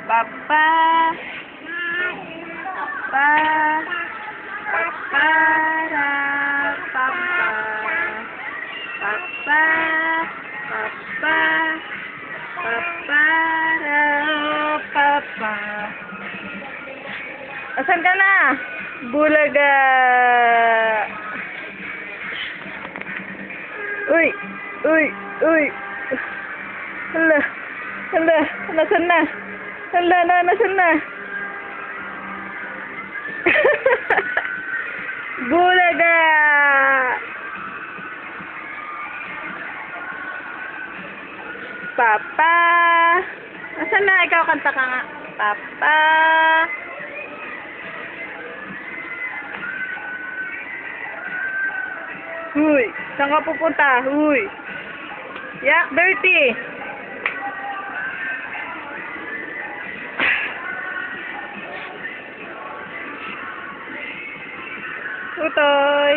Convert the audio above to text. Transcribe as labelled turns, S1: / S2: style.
S1: Papa. Pa. Papara. Papa. Papa. Papa. Papara. Papa. Asan ka na? Bulaga. Uy. Uy. Uy. Hala. Hala. Nasaan na? Hala na. Nasaan na? Bulaga. Papa. Nasaan na? Ikaw kanta ka nga. Papa. Huy. Saan ka pupunta? Huy. Yak, dirty. Utoy.